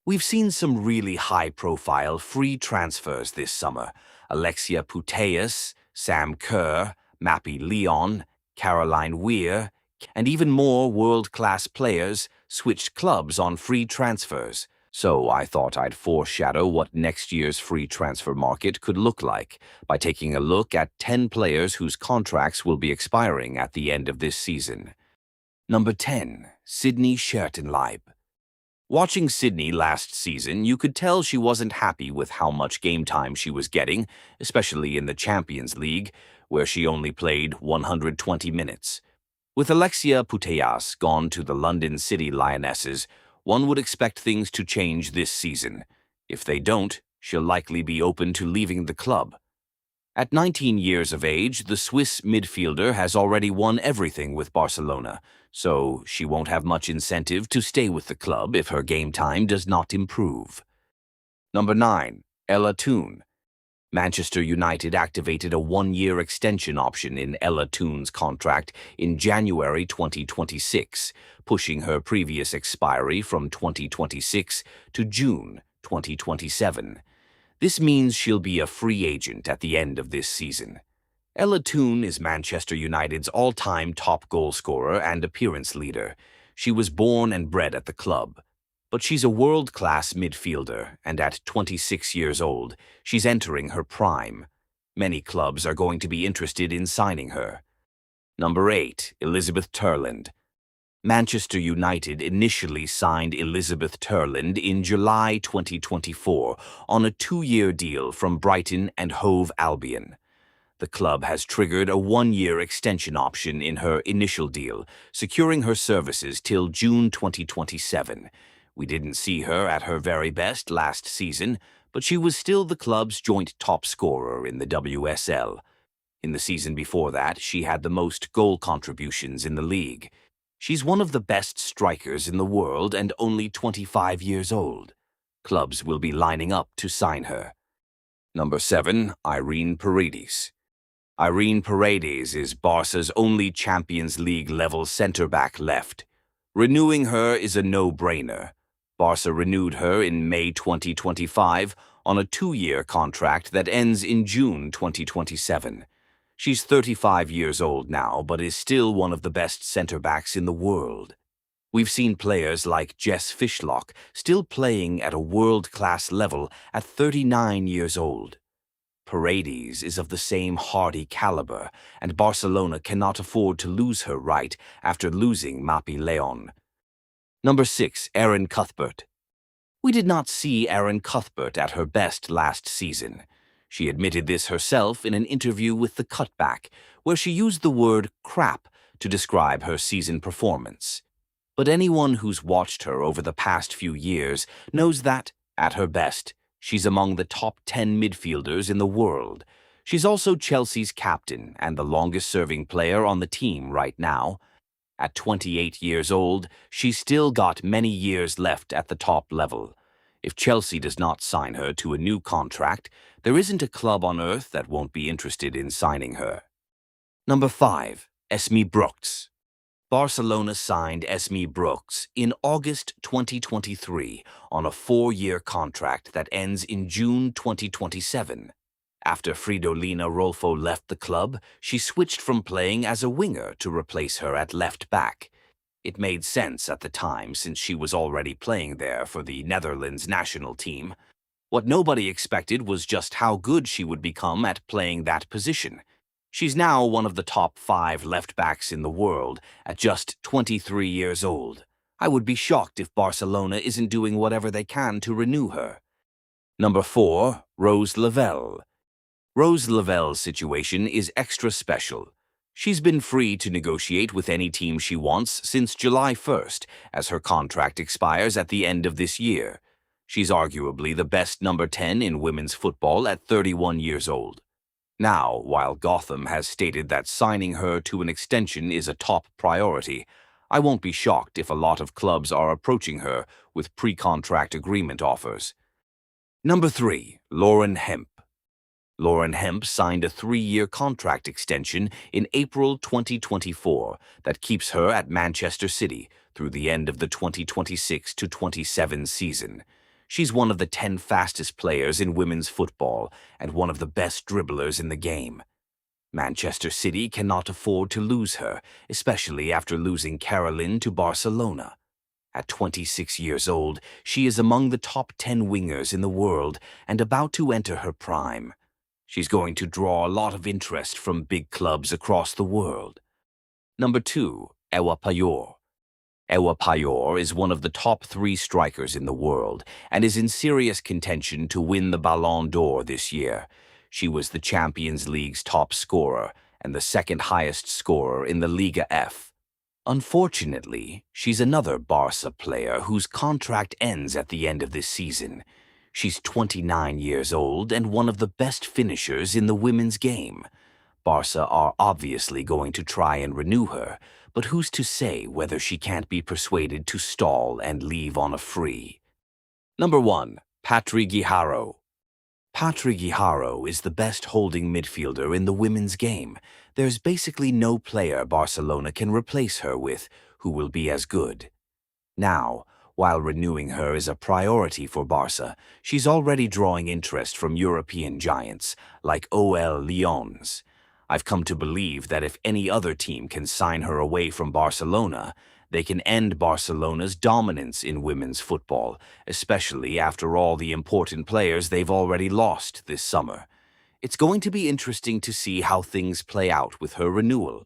We've seen some really high-profile free transfers this summer. Alexia Putellas, Sam Kerr, Mappy Leon, Caroline Weir, and even more world-class players switched clubs on free transfers. So I thought I'd foreshadow what next year's free transfer market could look like by taking a look at 10 players whose contracts will be expiring at the end of this season. Number 10. Sydney Schertenleib. Watching Sydney last season, you could tell she wasn't happy with how much game time she was getting, especially in the Champions League, where she only played 120 minutes. With Alexia Putellas gone to the London City Lionesses, one would expect things to change this season. If they don't, she'll likely be open to leaving the club. At 19 years of age, the Swiss midfielder has already won everything with Barcelona, so she won't have much incentive to stay with the club if her game time does not improve. Number 9. Ella Toone. Manchester United activated a one-year extension option in Ella Toone's contract in January 2026, pushing her previous expiry from 2026 to June 2027. This means she'll be a free agent at the end of this season. Ella Toone is Manchester United's all-time top goalscorer and appearance leader. She was born and bred at the club. But she's a world-class midfielder, and at 26 years old, she's entering her prime. Many clubs are going to be interested in signing her. Number 8. Elisabeth Terland. Manchester United initially signed Elisabeth Terland in July 2024 on a 2-year deal from Brighton and Hove Albion. The club has triggered a one-year extension option in her initial deal, securing her services till June 2027. We didn't see her at her very best last season, but she was still the club's joint top scorer in the WSL. In the season before that, she had the most goal contributions in the league. She's one of the best strikers in the world and only 25 years old. Clubs will be lining up to sign her. Number 7. Irene Paredes. Irene Paredes is Barca's only Champions League-level centre-back left. Renewing her is a no-brainer. Barca renewed her in May 2025 on a 2-year contract that ends in June 2027. She's 35 years old now, but is still one of the best centre-backs in the world. We've seen players like Jess Fishlock still playing at a world-class level at 39 years old. Paredes is of the same hardy caliber, and Barcelona cannot afford to lose her right after losing Mappy Leon. Number 6. Erin Cuthbert. We did not see Erin Cuthbert at her best last season. She admitted this herself in an interview with The Cutback, where she used the word crap to describe her season performance. But anyone who's watched her over the past few years knows that, at her best, she's among the top 10 midfielders in the world. She's also Chelsea's captain and the longest-serving player on the team right now. At 28 years old, she's still got many years left at the top level. If Chelsea does not sign her to a new contract, there isn't a club on earth that won't be interested in signing her. Number 5. Esmee Brugts. Barcelona signed Esmee Brugts in August 2023 on a 4-year contract that ends in June 2027. After Fridolina Rolfo left the club, she switched from playing as a winger to replace her at left back. It made sense at the time since she was already playing there for the Netherlands national team. What nobody expected was just how good she would become at playing that position. She's now one of the top 5 left-backs in the world at just 23 years old. I would be shocked if Barcelona isn't doing whatever they can to renew her. Number 4. Rose Lavelle. Rose Lavelle's situation is extra special. She's been free to negotiate with any team she wants since July 1st, as her contract expires at the end of this year. She's arguably the best number 10 in women's football at 31 years old. Now, while Gotham has stated that signing her to an extension is a top priority, I won't be shocked if a lot of clubs are approaching her with pre-contract agreement offers. Number 3. Lauren Hemp. Lauren Hemp signed a 3-year contract extension in April 2024 that keeps her at Manchester City through the end of the 2026-27 season. She's one of the 10 fastest players in women's football and one of the best dribblers in the game. Manchester City cannot afford to lose her, especially after losing Caroline to Barcelona. At 26 years old, she is among the top 10 wingers in the world and about to enter her prime. She's going to draw a lot of interest from big clubs across the world. Number 2, Pajor. Pajor is one of the top 3 strikers in the world and is in serious contention to win the Ballon d'Or this year. She was the Champions League's top scorer and the second highest scorer in the Liga F. Unfortunately, she's another Barca player whose contract ends at the end of this season. She's 29 years old and one of the best finishers in the women's game. Barca are obviously going to try and renew her, but who's to say whether she can't be persuaded to stall and leave on a free? Number 1, Patri Guijarro. Patri Guijarro is the best holding midfielder in the women's game. There's basically no player Barcelona can replace her with who will be as good. Now, while renewing her is a priority for Barca, she's already drawing interest from European giants like Lionesses. I've come to believe that if any other team can sign her away from Barcelona, they can end Barcelona's dominance in women's football, especially after all the important players they've already lost this summer. It's going to be interesting to see how things play out with her renewal.